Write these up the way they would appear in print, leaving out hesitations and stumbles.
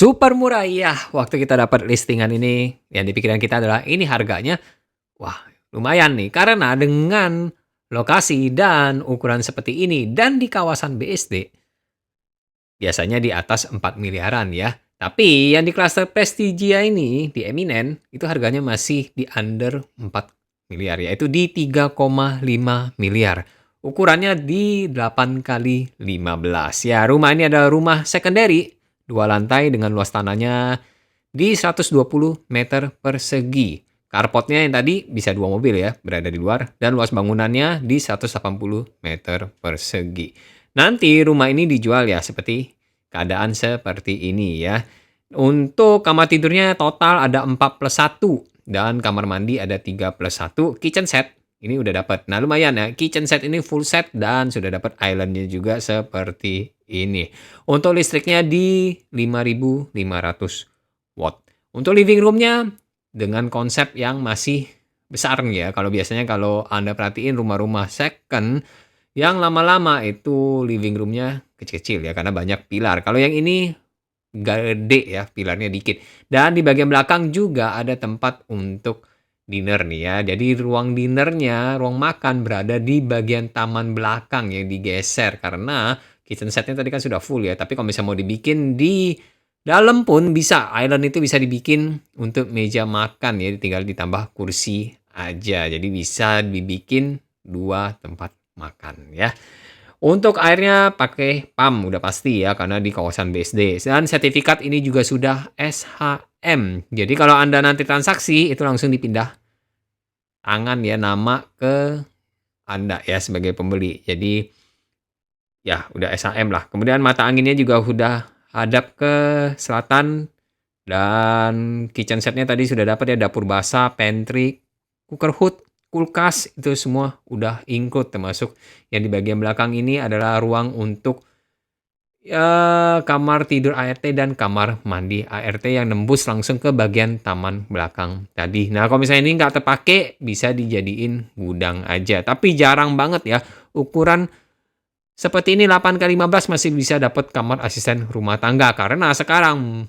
Super murah, iya. Waktu kita dapat listingan ini, yang di pikiran kita adalah, ini harganya, wah lumayan nih. Karena dengan lokasi dan ukuran seperti ini, dan di kawasan BSD, biasanya di atas 4 miliaran ya. Tapi yang di klaster Prestigia ini, di Eminent, itu harganya masih di under 4 miliar, yaitu di 3,5 miliar. Ukurannya di 8 kali 15. Ya, rumah ini adalah rumah secondary, 2 lantai dengan luas tanahnya di 120 meter persegi. Carportnya yang tadi bisa 2 mobil ya, berada di luar. Dan luas bangunannya di 180 meter persegi. Nanti rumah ini dijual ya, seperti keadaan seperti ini ya. Untuk kamar tidurnya total ada 4 plus 1. Dan kamar mandi ada 3 plus 1. Kitchen set ini udah dapat. Nah lumayan ya, kitchen set ini full set dan sudah dapat islandnya juga seperti ini. Untuk listriknya di 5.500 watt. Untuk living roomnya dengan konsep yang masih besar nih ya. Kalau biasanya kalau Anda perhatiin rumah-rumah second yang lama-lama itu living roomnya kecil-kecil ya karena banyak pilar. Kalau yang ini gede ya, pilarnya dikit. Dan di bagian belakang juga ada tempat untuk dinner nih ya. Jadi ruang dinernya, ruang makan berada di bagian taman belakang yang digeser karena kitchen setnya tadi kan sudah full ya. Tapi kalau misalnya mau dibikin di dalam pun bisa, island itu bisa dibikin untuk meja makan ya, tinggal ditambah kursi aja. Jadi bisa dibikin 2 tempat makan ya. Untuk airnya pakai PAM udah pasti ya karena di kawasan BSD. Dan sertifikat ini juga sudah SHM. Jadi kalau Anda nanti transaksi itu langsung dipindah tangan ya nama ke Anda ya sebagai pembeli. Jadi ya udah SHM lah. Kemudian mata anginnya juga udah hadap ke selatan dan kitchen setnya tadi sudah dapat ya, dapur basah, pantry, cooker hood, kulkas itu semua udah include, termasuk yang di bagian belakang ini adalah ruang untuk ya kamar tidur ART dan kamar mandi ART yang nembus langsung ke bagian taman belakang tadi. Nah kalau misalnya ini nggak terpakai bisa dijadiin gudang aja. Tapi jarang banget ya ukuran seperti ini 8 kali 15 masih bisa dapat kamar asisten rumah tangga. Karena sekarang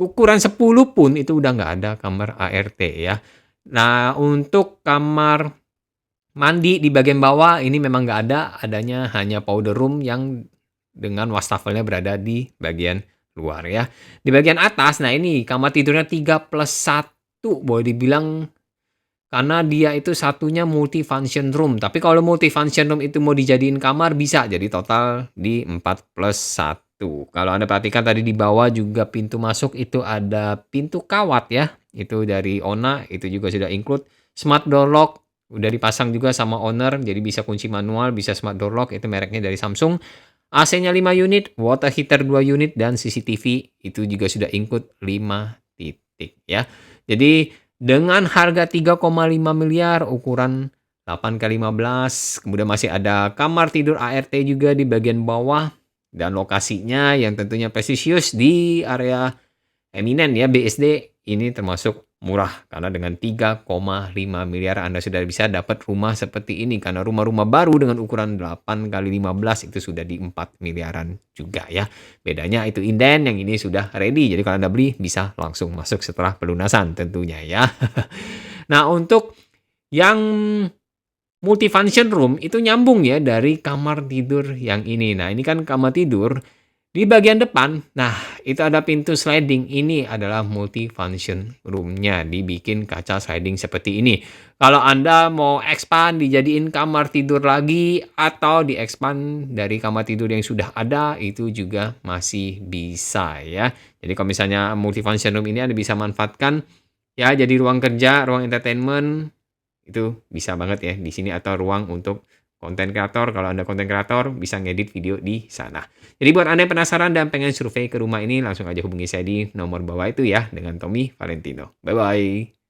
ukuran 10 pun itu udah nggak ada kamar ART ya. Nah untuk kamar mandi di bagian bawah ini memang nggak ada, adanya hanya powder room yang dengan wastafelnya berada di bagian luar ya. Di bagian atas, nah ini kamar tidurnya 3 plus 1 boleh dibilang karena dia itu satunya multifunction room. Tapi kalau multifunction room itu mau dijadiin kamar bisa. Jadi total di 4 plus 1. Kalau Anda perhatikan tadi di bawah juga pintu masuk itu ada pintu kawat ya. Itu dari Ona, itu juga sudah include. Smart door lock udah dipasang juga sama owner. Jadi bisa kunci manual, bisa smart door lock. Itu mereknya dari Samsung. AC-nya 5 unit, water heater 2 unit, dan CCTV itu juga sudah include 5 titik ya. Jadi dengan harga 3,5 miliar ukuran 8 kali 15, kemudian masih ada kamar tidur ART juga di bagian bawah dan lokasinya yang tentunya prestisius di area Eminent ya BSD ini termasuk murah karena dengan 3,5 miliar Anda sudah bisa dapat rumah seperti ini karena rumah-rumah baru dengan ukuran 8 kali 15 itu sudah di 4 miliaran juga ya. Bedanya itu inden, yang ini sudah ready. Jadi kalau Anda beli bisa langsung masuk setelah pelunasan tentunya ya. Nah, untuk yang multifunction room itu nyambung ya dari kamar tidur yang ini. Nah, ini kan kamar tidur di bagian depan, nah itu ada pintu sliding. Ini adalah multifunction room-nya, dibikin kaca sliding seperti ini. Kalau Anda mau expand, dijadiin kamar tidur lagi, atau di-expand dari kamar tidur yang sudah ada, itu juga masih bisa ya. Jadi kalau misalnya multifunction room ini Anda bisa manfaatkan ya jadi ruang kerja, ruang entertainment, itu bisa banget ya di sini, atau ruang untuk konten kreator. Kalau Anda konten kreator bisa ngedit video di sana. Jadi buat Anda yang penasaran dan pengen survei ke rumah ini, langsung aja hubungi saya di nomor bawah itu ya dengan Tommy Valentino. Bye-bye.